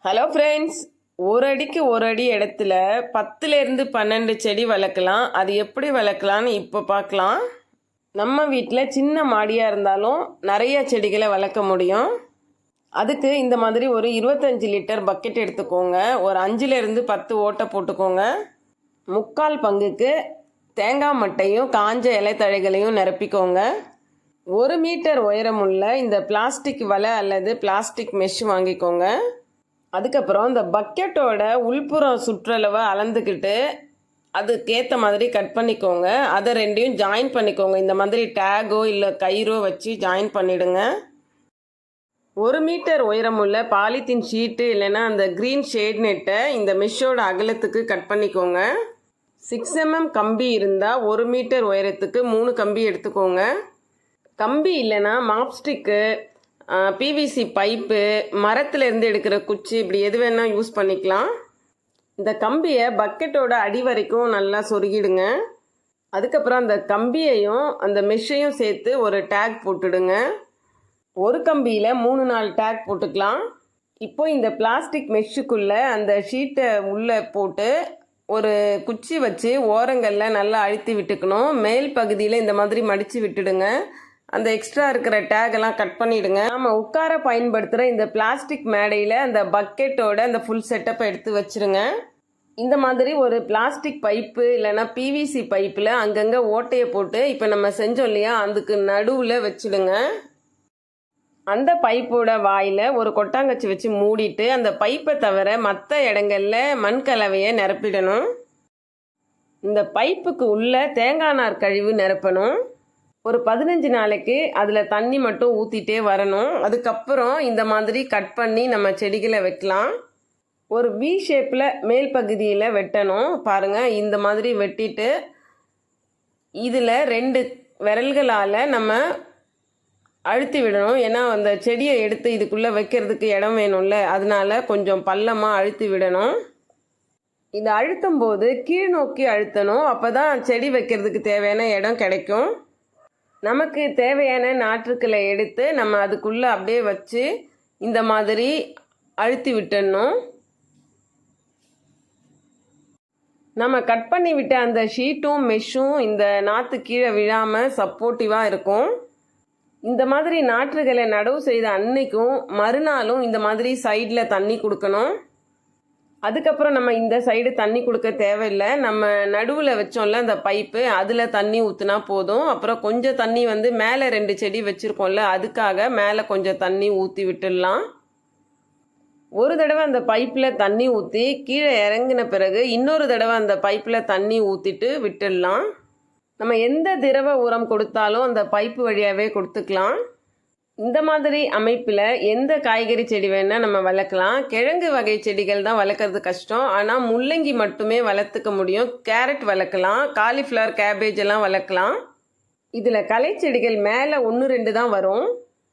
Hello friends, ஒரு அடிக்கு ஒரு அடி இடத்துல 10லேருந்து 12 செடி வளர்க்கலாம். அது எப்படி வளர்க்கலான்னு இப்போ பார்க்கலாம். நம்ம வீட்டில் சின்ன மாடியாக இருந்தாலும் நிறைய செடிகளை வளர்க்க முடியும். அதுக்கு இந்த மாதிரி ஒரு 25 லிட்டர் பக்கெட் எடுத்துக்கோங்க. ஒரு 5லேருந்து 10 ஓட்டை போட்டுக்கோங்க. 3/4 பங்குக்கு தேங்காய் மட்டையும் காஞ்ச இலைத்தழைகளையும் நிரப்பிக்கோங்க. 1 மீட்டர் உயரமுள்ள இந்த பிளாஸ்டிக் வலை அல்லது பிளாஸ்டிக் மெஷ் வாங்கிக்கோங்க. அதுக்கப்புறம் இந்த பக்கெட்டோட உள்புறம் சுற்றளவை அளந்துக்கிட்டு அதுக்கேற்ற மாதிரி கட் பண்ணிக்கோங்க. அதை ரெண்டையும் ஜாயின் பண்ணிக்கோங்க. இந்த மாதிரி டேகோ இல்லை கயிறோ வச்சு ஜாயின் பண்ணிவிடுங்க. 1 மீட்டர் உயரமுள்ள பாலித்தீன் ஷீட்டு இல்லைன்னா அந்த க்ரீன் ஷேட் நெட்டை இந்த மெஷ்ஷோட அகலத்துக்கு கட் பண்ணிக்கோங்க. 6 mm கம்பி இருந்தால் 1 மீட்டர் உயரத்துக்கு 3 கம்பி எடுத்துக்கோங்க. கம்பி இல்லைன்னா மாப்ஸ்டிக்கு, பிவிசி பைப்பு, மரத்துலேருந்து எடுக்கிற குச்சி, இப்படி எது வேணால் யூஸ் பண்ணிக்கலாம். இந்த கம்பியை பக்கெட்டோட அடி வரைக்கும் நல்லா சொருகிடுங்க. அதுக்கப்புறம் அந்த கம்பியையும் அந்த மெஷ்ஷையும் சேர்த்து ஒரு டேக் போட்டுடுங்க. ஒரு கம்பியில் 3-4 டேக் போட்டுக்கலாம். இப்போ இந்த பிளாஸ்டிக் மெஷ்ஷுக்குள்ளே அந்த ஷீட்டை உள்ளே போட்டு ஒரு குச்சி வச்சு ஓரங்களில் நல்லா அழுத்தி விட்டுக்கணும். மேல் பகுதியில் இந்த மாதிரி மடித்து விட்டுடுங்க. அந்த எக்ஸ்ட்ரா இருக்கிற டேகெல்லாம் கட் பண்ணிவிடுங்க. நம்ம உட்கார பயன்படுத்துகிற இந்த பிளாஸ்டிக் மேடையில் அந்த பக்கெட்டோட அந்த ஃபுல் செட்டப்பை எடுத்து வச்சுருங்க. இந்த மாதிரி ஒரு பிளாஸ்டிக் பைப்பு இல்லைன்னா பிவிசி பைப்பில் அங்கங்கே ஓட்டையை போட்டு இப்போ நம்ம செஞ்சோம் இல்லையா, அதுக்கு நடுவில் வச்சுடுங்க. அந்த பைப்போட வாயில் ஒரு கொட்டாங்கச்சி வச்சு மூடிட்டு அந்த பைப்பை தவிர மற்ற இடங்களில் மண் கலவையை நிரப்பிடணும். இந்த பைப்புக்கு உள்ள தேங்காய் நார் கழிவு நிரப்பணும். ஒரு 15 நாளைக்கு அதில் தண்ணி மட்டும் ஊற்றிட்டே வரணும். அதுக்கப்புறம் இந்த மாதிரி கட் பண்ணி நம்ம செடிகளை வைக்கலாம். ஒரு வி ஷேப்பில் மேல் பகுதியில் வெட்டணும். பாருங்கள், இந்த மாதிரி வெட்டிட்டு இதில் 2 விரல்களால் நம்ம அழுத்தி விடணும். ஏன்னா அந்த செடியை எடுத்து இதுக்குள்ளே வைக்கிறதுக்கு இடம் வேணும்ல, அதனால கொஞ்சம் பள்ளமாக அழுத்தி விடணும். இதை அழுத்தும் போது கீழ் நோக்கி அழுத்தணும். அப்போ தான் செடி வைக்கிறதுக்கு தேவையான இடம் கிடைக்கும். நமக்கு தேவையான நாற்றுக்களை எடுத்து நம்ம அதுக்குள்ளே அப்படியே வச்சு இந்த மாதிரி அழுத்தி விட்டுடணும். நம்ம கட் பண்ணி விட்ட அந்த ஷீட்டும் மெஷ்ஷும் இந்த நாற்று கீழே விழாமல் சப்போர்ட்டிவாக இருக்கும். இந்த மாதிரி நாற்றுகளை நடவு செய்த அன்னைக்கும் மறுநாளும் இந்த மாதிரி சைடில் தண்ணி கொடுக்கணும். அதுக்கப்புறம் நம்ம இந்த சைடு தண்ணி கொடுக்க தேவையில்லை. நம்ம நடுவில் வச்சோம்ல அந்த பைப்பு, அதில் தண்ணி ஊற்றினா போதும். அப்புறம் கொஞ்சம் தண்ணி மேலே 2 செடி வச்சுருக்கோம்ல, அதுக்காக மேலே கொஞ்சம் தண்ணி ஊற்றி விட்டுடலாம். ஒரு தடவை அந்த பைப்பில் தண்ணி ஊற்றி கீழே இறங்கின பிறகு இன்னொரு தடவை அந்த பைப்பில் தண்ணி ஊற்றிட்டு விட்டுடலாம். நம்ம எந்த திரவ உரம் கொடுத்தாலும் அந்த பைப்பு வழியாகவே கொடுத்துக்கலாம். இந்த மாதிரி அமைப்பில் எந்த காய்கறி செடி வேணால் நம்ம வளர்க்கலாம். கிழங்கு வகை செடிகள் தான் வளர்க்குறது கஷ்டம். ஆனால் முள்ளங்கி மட்டுமே வளர்த்துக்க முடியும். கேரட் வளர்க்கலாம், காலிஃப்ளவர், கேபேஜ் எல்லாம் வளர்க்கலாம். இதில் களை செடிகள் மேலே 1-2 தான் வரும்.